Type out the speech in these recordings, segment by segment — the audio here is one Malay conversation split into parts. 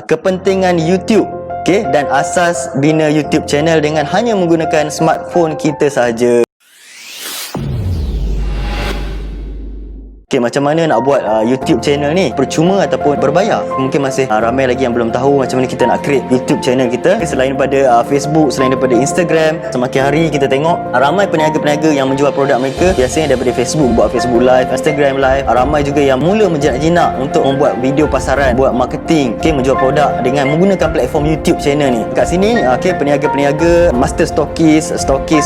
kepentingan YouTube, okey, dan asas bina YouTube channel dengan hanya menggunakan smartphone kita sahaja. Okay, macam mana nak buat YouTube channel ni percuma ataupun berbayar? Mungkin masih ramai lagi yang belum tahu macam mana kita nak create YouTube channel kita. Selain daripada Facebook, selain daripada Instagram, semakin hari kita tengok ramai peniaga-peniaga yang menjual produk mereka biasanya daripada Facebook, buat Facebook Live, Instagram Live. Ramai juga yang mula menjinak-jinak untuk membuat video pasaran, buat marketing, okay, menjual produk dengan menggunakan platform YouTube channel ni. Kat sini, okay, peniaga-peniaga, master stockist,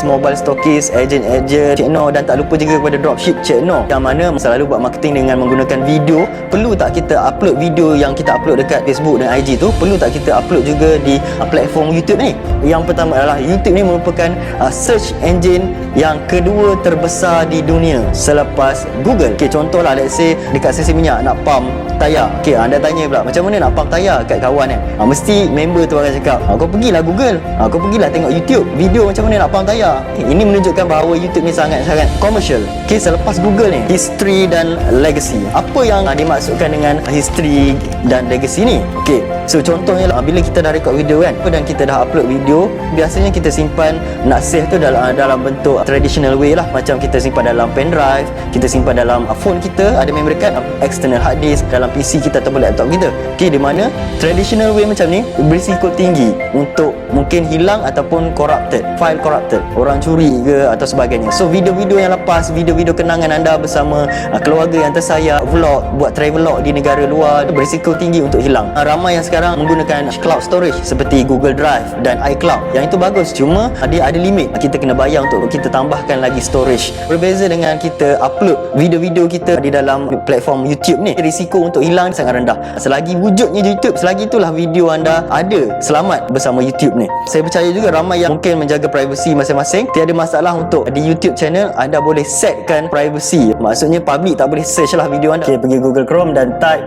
mobile stockist, agent, Cik No, dan tak lupa juga kepada dropship Cik No, yang mana selalu buat marketing dengan menggunakan video. Perlu tak kita upload video yang kita upload dekat Facebook dan IG tu? Perlu tak kita upload juga di platform YouTube ni? Yang pertama adalah YouTube ni merupakan search engine yang kedua terbesar di dunia selepas Google. Okay, contohlah let's say dekat sesi minyak nak pump tayar. Okay, anda tanya pula macam mana nak pump tayar kat kawan kan? Mesti member tu akan cakap, kau pergilah Google, kau pergilah tengok YouTube video macam mana nak pump tayar. Ini menunjukkan bahawa YouTube ni sangat-sangat commercial. Okay, selepas Google ni, history dan legacy. Apa yang dimaksudkan dengan history dan legacy ni? Okay, so contohnya lah, bila kita dah record video kan, dan kita dah upload video, biasanya kita simpan, nak save tu dalam bentuk traditional way lah. Macam kita simpan dalam pen drive, kita simpan dalam phone kita, ada memory card, external hard disk, dalam PC kita ataupun laptop kita. Okay, di mana traditional way macam ni berisiko tinggi untuk mungkin hilang ataupun corrupted, file corrupted, orang curi ke atau sebagainya. So video-video yang lepas, video-video kenangan anda bersama keluarga yang tersayang, vlog, buat travelog di negara luar, berisiko tinggi untuk hilang. Ramai yang sekarang menggunakan cloud storage seperti Google Drive dan iCloud. Yang itu bagus, cuma dia ada limit. Kita kena bayar untuk kita tambahkan lagi storage. Berbeza dengan kita upload video-video kita di dalam platform YouTube ni, risiko untuk hilang sangat rendah. Selagi wujudnya YouTube, selagi itulah video anda ada selamat bersama YouTube ni. Saya percaya juga ramai yang mungkin menjaga privacy masing-masing. Tiada masalah untuk di YouTube channel anda boleh setkan privacy. Maksudnya public tak boleh search lah video anda. Okay, pergi Google Chrome dan type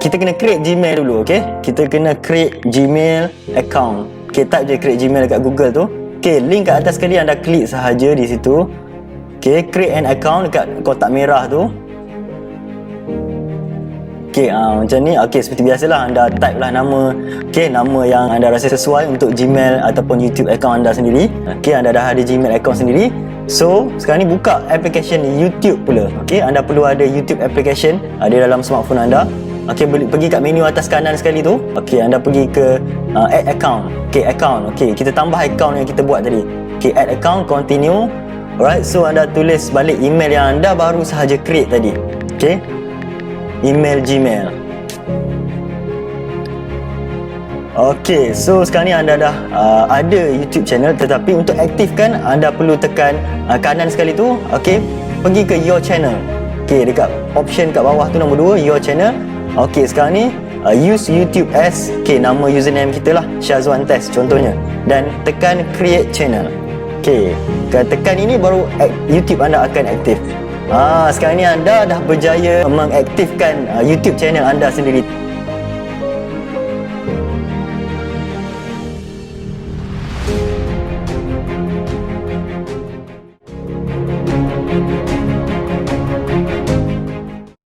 kita kena create Gmail dulu. Okay, kita kena create Gmail account. Okay, type je create Gmail dekat Google tu. Okay, link kat atas sekali anda klik sahaja di situ. Okay, create an account dekat kotak merah tu. Okay, macam ni. Okay, seperti biasalah anda type lah nama. Okay, nama yang anda rasa sesuai untuk Gmail ataupun YouTube account anda sendiri. Okay, anda dah ada Gmail account sendiri. So, sekarang ni buka application YouTube pula. Okay, anda perlu ada YouTube application ada dalam smartphone anda. Okay, pergi kat menu atas kanan sekali tu. Okay, anda pergi ke add account. Okay, account. Okay, kita tambah account yang kita buat tadi. Okay, add account, continue. Alright, so anda tulis balik email yang anda baru sahaja create tadi. Okay, email Gmail. Okay, so sekarang ni anda dah ada YouTube channel, tetapi untuk aktifkan anda perlu tekan kanan sekali tu. Okay, pergi ke your channel. Okay, dekat option kat bawah tu nombor 2, your channel. Okay, sekarang ni use YouTube as, okay, nama username kita lah, Syazwan Test contohnya, dan tekan create channel. Okay, tekan ini baru YouTube anda akan aktif. Sekarang ni anda dah berjaya mengaktifkan YouTube channel anda sendiri.